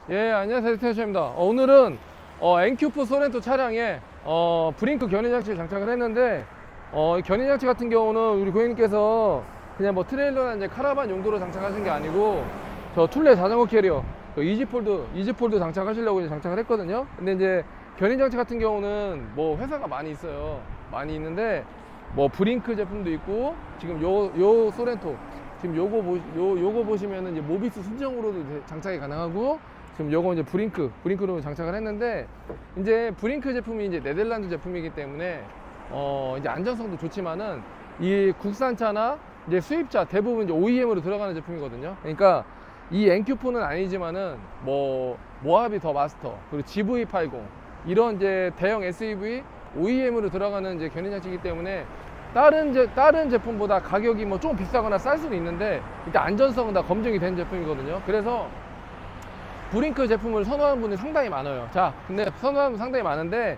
예, 안녕하세요. 태우입니다. 오늘은 NQ4 소렌토 차량에 브링크 견인장치를 장착을 했는데 견인장치 같은 경우는 우리 고객님께서 그냥 뭐 트레일러나 이제 카라반 용도로 장착하신 게 아니고 저 툴레 자전거 캐리어 이지폴드 장착하시려고 이제 장착을 했거든요. 근데 이제 견인장치 같은 경우는 뭐 회사가 많이 있어요. 많이 있는데 뭐 브링크 제품도 있고 지금 요 소렌토 지금 요거 보시면은 이제 모비스 순정으로도 장착이 가능하고 지금 요거 이제 브링크로 장착을 했는데 이제 브링크 제품이 이제 네덜란드 제품이기 때문에 이제 안전성도 좋지만은 이 국산차나 이제 수입차 대부분 이제 OEM으로 들어가는 제품이거든요. 그러니까 이 NQ4는 아니지만은 뭐 모하비 더 마스터 그리고 GV80 이런 이제 대형 SUV OEM으로 들어가는 이제 견인장치이기 때문에 다른 제품보다 가격이 뭐 좀 비싸거나 쌀 수는 있는데 일단 안전성은 다 검증이 된 제품이거든요. 그래서 브링크 제품을 선호하는 분이 상당히 많아요. 자, 근데 선호하는 분 상당히 많은데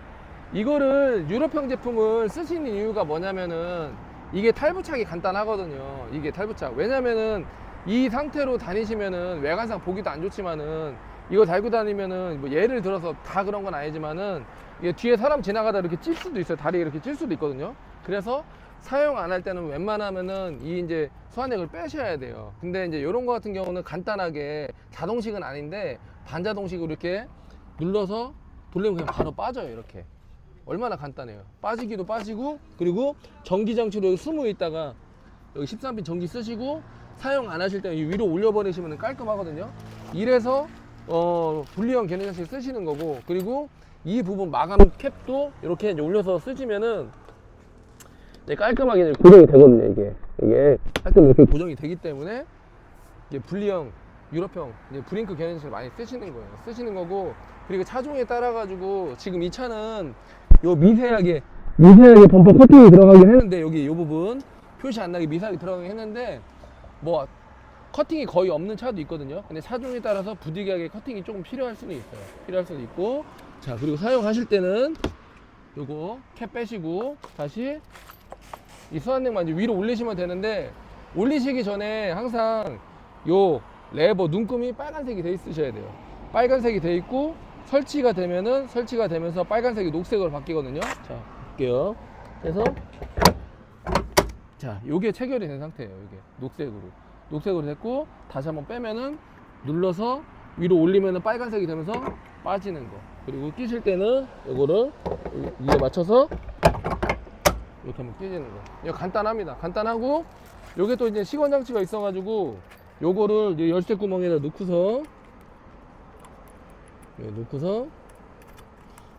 이거를 유럽형 제품을 쓰시는 이유가 뭐냐면은 이게 탈부착이 간단하거든요. 이게 탈부착. 왜냐면은 이 상태로 다니시면은 외관상 보기도 안 좋지만은 이거 달고 다니면은 뭐 예를 들어서 다 그런 건 아니지만은 이게 뒤에 사람 지나가다 이렇게 찔 수도 있어요. 다리에 이렇게 찔 수도 있거든요. 그래서 사용 안 할 때는 웬만하면은 이 이제 소화넥을 빼셔야 돼요. 근데 이제 이런 거 같은 경우는 간단하게 자동식은 아닌데 반자동식으로 이렇게 눌러서 돌리면 그냥 바로 빠져요. 이렇게 얼마나 간단해요. 빠지기도 빠지고 그리고 전기장치로 스무 있다가 여기 13핀 전기 쓰시고 사용 안 하실 때 위로 올려버리시면 깔끔하거든요. 이래서 분리형 견인장치 쓰시는 거고, 그리고 이 부분 마감 캡도 이렇게 이제 올려서 쓰시면은 깔끔하게 고정이 되거든요. 이게 깔끔 이렇게 고정이 되기 때문에 이게 분리형 유럽형 이제 브링크 견인장치를 많이 쓰시는 거고, 그리고 차종에 따라 가지고 지금 이 차는 요 미세하게 범퍼 커팅이 들어가긴 했는데 여기 요 부분 표시 안 나게 미세하게 들어가긴 했는데 뭐 커팅이 거의 없는 차도 있거든요. 근데 차종에 따라서 부득이하게 커팅이 조금 필요할 수는 있고, 자, 그리고 사용하실 때는 요거 캡 빼시고 다시 이 수완넥만 이제 위로 올리시면 되는데, 올리시기 전에 항상 요 레버 눈금이 빨간색이 돼 있으셔야 돼요. 빨간색이 돼 있고 설치가 되면서 빨간색이 녹색으로 바뀌거든요. 자, 볼게요. 그래서 자, 요게 체결이 된 상태예요. 이게 녹색으로 됐고, 다시 한번 빼면은 눌러서 위로 올리면은 빨간색이 되면서 빠지는 거. 그리고 끼실 때는 요거를 위에 맞춰서 이렇게 한번 끼지는 거. 이거 간단합니다. 간단하고, 요게 또 이제 시건 장치가 있어가지고 요거를 이제 열쇠 구멍에다 넣고서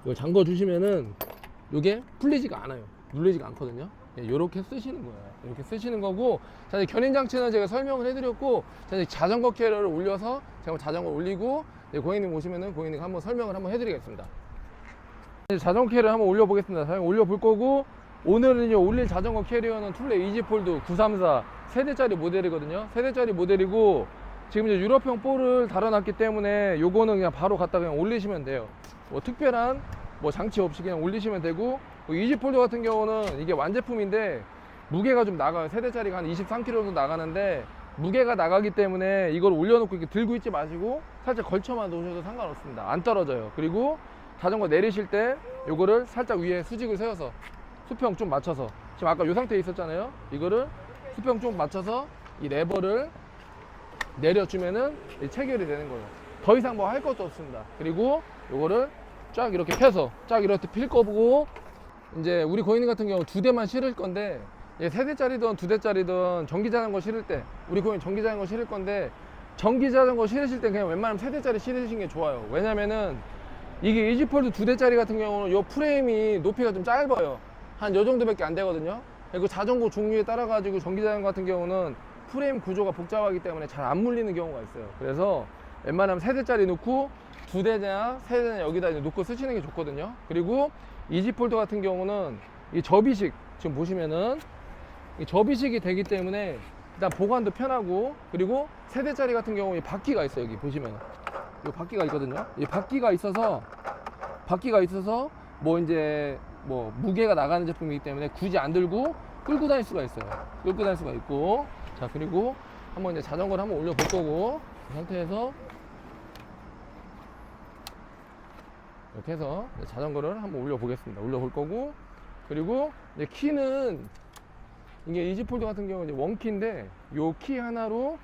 이걸 잠궈 주시면은 요게 풀리지가 않아요. 눌리지가 않거든요. 요렇게 쓰시는 거예요. 이렇게 쓰시는 거고, 자, 이제 견인 장치는 제가 설명을 해드렸고, 자, 이제 자전거 캐리어를 올려서 제가 자전거 올리고 고객님 오시면은 고객님 한번 설명을 한번 해드리겠습니다. 자전거 캐리어 한번 올려보겠습니다. 자전거 올려볼 거고, 오늘은 이제 올릴 자전거 캐리어는 툴레 이지폴드 934 세대짜리 모델이거든요. 세대짜리 모델이고, 지금 이제 유럽형 볼을 달아놨기 때문에 요거는 그냥 바로 갖다 그냥 올리시면 돼요. 뭐 특별한 뭐 장치 없이 그냥 올리시면 되고, 이지폴드 같은 경우는 이게 완제품인데 무게가 좀 나가요. 세대짜리가 한 23kg 정도 나가는데 무게가 나가기 때문에 이걸 올려놓고 이렇게 들고 있지 마시고 살짝 걸쳐만 놓으셔도 상관없습니다. 안 떨어져요. 그리고 자전거 내리실 때 요거를 살짝 위에 수직을 세워서 수평 좀 맞춰서, 지금 아까 요 상태에 있었잖아요. 이거를 수평 좀 맞춰서 이 레버를 내려주면은 체결이 되는 거예요. 더 이상 뭐 할 것도 없습니다. 그리고 요거를 쫙 이렇게 펴서 쫙 이렇게 필 거고, 이제 우리 고객님 같은 경우 두 대만 실을 건데, 세 대짜리든 두 대짜리든 전기자전거 실을 때 우리 고객님 전기자전거 실을 건데, 전기자전거 실으실 때 그냥 웬만하면 세 대짜리 실으시는 게 좋아요. 왜냐면은 이게 이지폴드 두 대짜리 같은 경우는 요 프레임이 높이가 좀 짧아요. 한 요 정도밖에 안 되거든요. 그리고 자전거 종류에 따라 가지고 전기자전거 같은 경우는 프레임 구조가 복잡하기 때문에 잘 안 물리는 경우가 있어요. 그래서 웬만하면 세 대짜리 놓고 두 대냐 세 대냐 여기다 놓고 쓰시는 게 좋거든요. 그리고 이지폴드 같은 경우는 이 접이식, 지금 보시면은 이 접이식이 되기 때문에 일단 보관도 편하고, 그리고 세 대짜리 같은 경우 이 바퀴가 있어요. 여기 보시면 이 바퀴가 있거든요. 이 바퀴가 있어서 뭐 이제 뭐 무게가 나가는 제품이기 때문에 굳이 안 들고 끌고 다닐 수가 있어요. 자, 그리고 한번 이제 자전거를 한번 올려 볼 거고, 이 상태에서 이렇게 해서 자전거를 한번 올려 보겠습니다. 올려 볼 거고, 그리고 이제 키는 이게 이지폴드 같은 경우 이제 원키인데 요 키 하나로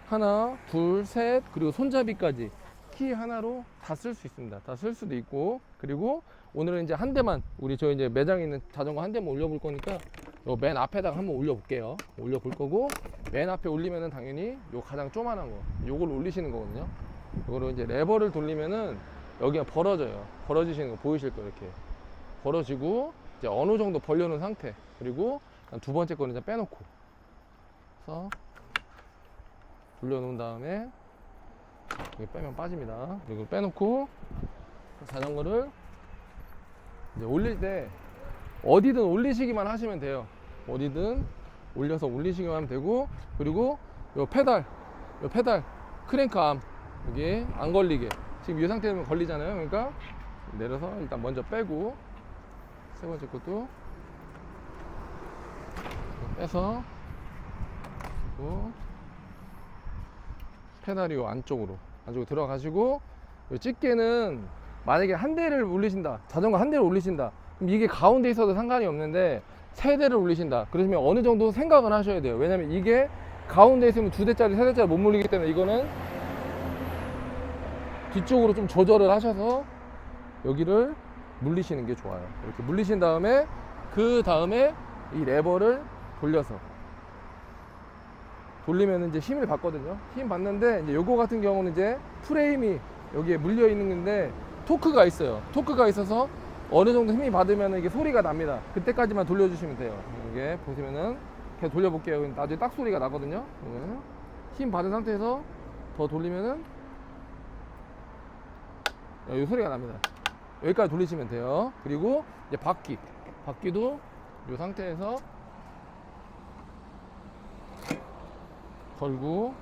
하나, 둘, 셋, 그리고 손잡이까지 키 하나로 다 쓸 수 있습니다. 다 쓸 수도 있고, 그리고 오늘은 이제 한 대만, 우리 저 이제 매장에 있는 자전거 한 대만 올려볼 거니까 요 맨 앞에다가 한번 올려볼게요. 올려볼 거고, 맨 앞에 올리면은 당연히 요 가장 조만한 거, 요걸 올리시는 거거든요. 요거를 이제 레버를 돌리면은 여기가 벌어져요. 벌어지시는 거 보이실 거예요. 이렇게 벌어지고, 이제 어느 정도 벌려놓은 상태. 그리고 두 번째 거는 이제 빼놓고, 그래서 돌려놓은 다음에 여기 빼면 빠집니다. 그리고 빼놓고 자전거를 이제 올릴 때 어디든 올리시기만 하시면 돼요. 어디든 올려서 올리시기만 하면 되고, 그리고 요 페달 크랭크암 여기 안 걸리게, 지금 이 상태면 걸리잖아요. 그러니까 내려서 일단 먼저 빼고, 세 번째 것도 빼서, 그리고 페달이 요 안쪽으로 들어가시고, 요 집게는 만약에 한 대를 올리신다, 자전거 한 대를 올리신다, 그럼 이게 가운데 있어도 상관이 없는데 세 대를 올리신다 그러시면 어느 정도 생각은 하셔야 돼요. 왜냐면 이게 가운데 있으면 두 대짜리 세 대짜리 못 물리기 때문에 이거는 뒤쪽으로 좀 조절을 하셔서 여기를 물리시는 게 좋아요. 이렇게 물리신 다음에 그 다음에 이 레버를 돌리면 이제 힘을 받거든요. 힘 받는데 이제 요거 같은 경우는 이제 프레임이 여기에 물려 있는 건데 토크가 있어요. 토크가 있어서 어느 정도 힘이 받으면 이게 소리가 납니다. 그때까지만 돌려주시면 돼요. 이게 보시면은 계속 돌려볼게요. 나중에 딱 소리가 나거든요. 힘 받은 상태에서 더 돌리면은 이 소리가 납니다. 여기까지 돌리시면 돼요. 그리고 이제 바퀴도 이 상태에서 걸고,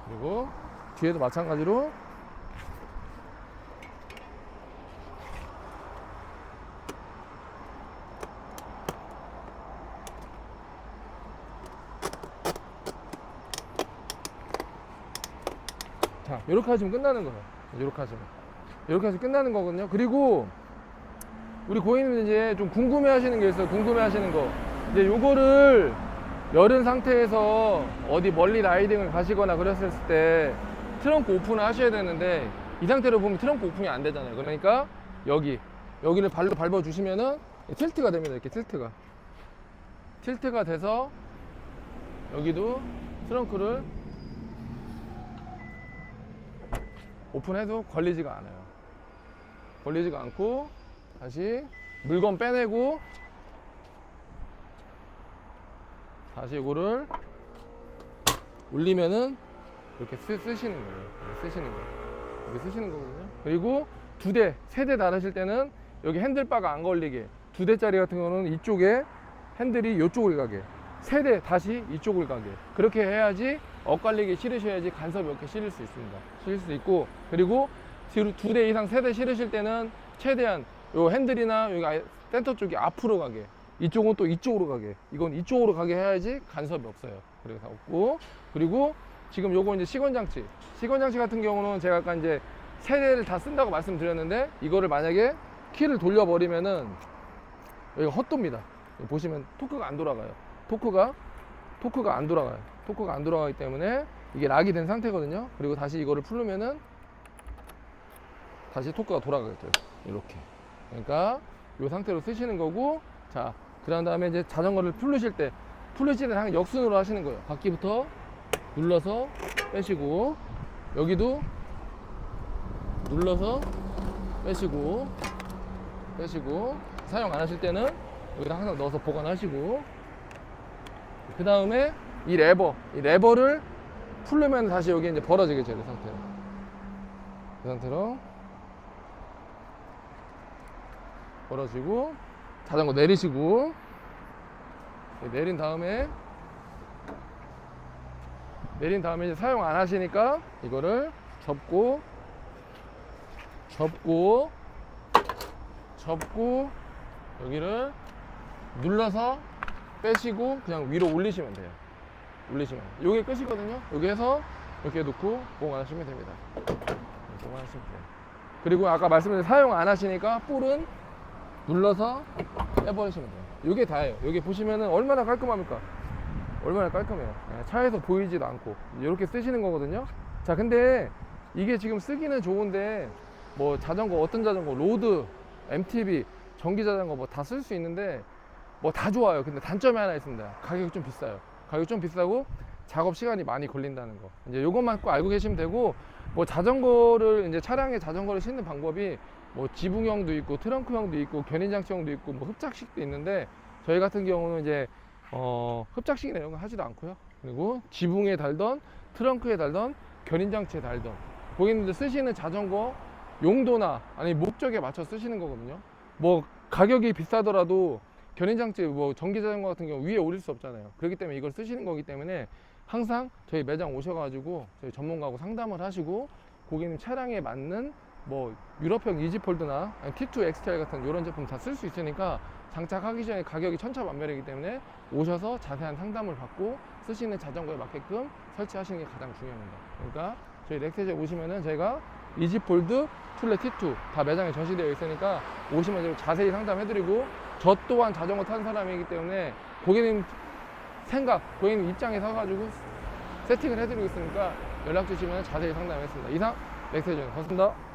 그리고 뒤에도 마찬가지로 자, 이렇게 하시면 끝나는 거예요. 이렇게 하시면 끝나는 거거든요. 그리고 우리 고객님들 이제 좀 궁금해 하시는 게 있어요. 궁금해 하시는 거. 이제 요거를 열은 상태에서 어디 멀리 라이딩을 가시거나 그랬을 때 트렁크 오픈을 하셔야 되는데 이 상태로 보면 트렁크 오픈이 안 되잖아요. 그러니까 여기를 발로 밟아 주시면은 틸트가 됩니다. 이렇게 틸트가 돼서 여기도 트렁크를 오픈해도 걸리지가 않아요. 걸리지가 않고 다시 물건 빼내고 다시 이거를 올리면은 이렇게 쓰시는 거예요. 이렇게 쓰시는 거거든요. 그리고 세 대 달으실 때는 여기 핸들바가 안 걸리게, 2대짜리 같은 거는 이쪽에 핸들이 이쪽을 가게, 3대 다시 이쪽을 가게, 그렇게 해야지 엇갈리게 실으셔야지 간섭이 없게 실을 수 있습니다. 실을 수 있고, 그리고 뒤로 2대 이상 3대 실으실 때는 최대한 요 핸들이나 여기 센터 쪽이 앞으로 가게, 이쪽은 또 이쪽으로 가게, 이건 이쪽으로 가게 해야지 간섭이 없어요. 그래서 없고, 그리고 지금 요거 이제 시건장치 같은 경우는 제가 아까 이제 3대를 다 쓴다고 말씀드렸는데, 이거를 만약에 키를 돌려버리면은 여기가 헛돕니다. 보시면 토크가 안 돌아가요. 토크가 안 돌아가요. 토크가 안 돌아가기 때문에 이게 락이 된 상태거든요. 그리고 다시 이거를 풀으면은 다시 토크가 돌아가겠죠. 이렇게. 그러니까 이 상태로 쓰시는 거고, 자, 그런 다음에 이제 자전거를 풀으실 때는 항상 역순으로 하시는 거예요. 바퀴부터 눌러서 빼시고, 여기도 눌러서 빼시고, 사용 안 하실 때는 여기다 항상 넣어서 보관하시고, 그 다음에 이 레버를 풀려면 다시 여기 이제 벌어지겠죠. 이 상태로 벌어지고, 자전거 내리시고, 내린 다음에 이제 사용 안 하시니까 이거를 접고 여기를 눌러서 빼시고 그냥 위로 올리시면 돼요. 이게 끝이거든요. 여기 해서 이렇게 놓고 보관하시면 됩니다. 보관하시면 돼요. 그리고 아까 말씀드린 사용 안 하시니까 볼은 눌러서 빼버리시면 돼요. 이게 다예요. 여기 보시면은 얼마나 깔끔합니까? 얼마나 깔끔해요. 차에서 보이지도 않고 이렇게 쓰시는 거거든요. 자, 근데 이게 지금 쓰기는 좋은데 뭐 자전거, 어떤 자전거, 로드, MTB, 전기 자전거 뭐 다 쓸 수 있는데 뭐 다 좋아요. 근데 단점이 하나 있습니다. 가격이 좀 비싸요. 가격이 좀 비싸고 작업 시간이 많이 걸린다는 거. 이제 요것만 꼭 알고 계시면 되고, 뭐 자전거를 이제 차량에 자전거를 싣는 방법이 뭐 지붕형도 있고 트렁크형도 있고 견인장치형도 있고 뭐 흡착식도 있는데, 저희 같은 경우는 이제 흡착식이나 이런 거 하지도 않고요. 그리고 지붕에 달던 트렁크에 달던 견인장치에 달던 고객님들 쓰시는 자전거 용도나 아니 목적에 맞춰 쓰시는 거거든요. 뭐 가격이 비싸더라도 견인장치 뭐 전기자전거 같은 경우 위에 올릴 수 없잖아요. 그렇기 때문에 이걸 쓰시는 거기 때문에 항상 저희 매장 오셔가지고 저희 전문가하고 상담을 하시고 고객님 차량에 맞는 뭐 유럽형 이지폴드나 T2 XTR 같은 이런 제품 다 쓸 수 있으니까 장착하기 전에 가격이 천차만별이기 때문에 오셔서 자세한 상담을 받고 쓰시는 자전거에 맞게끔 설치하시는 게 가장 중요합니다. 그러니까 저희 넥세제 오시면은 저희가 이지폴드, 툴레 T2 다 매장에 전시되어 있으니까 오시면 좀 자세히 상담해드리고, 저 또한 자전거 탄 사람이기 때문에 고객님 생각, 고객님 입장에 서가지고 세팅을 해드리고 있으니까 연락 주시면 자세히 상담했습니다. 이상 넥세제였습니다. 고맙습니다.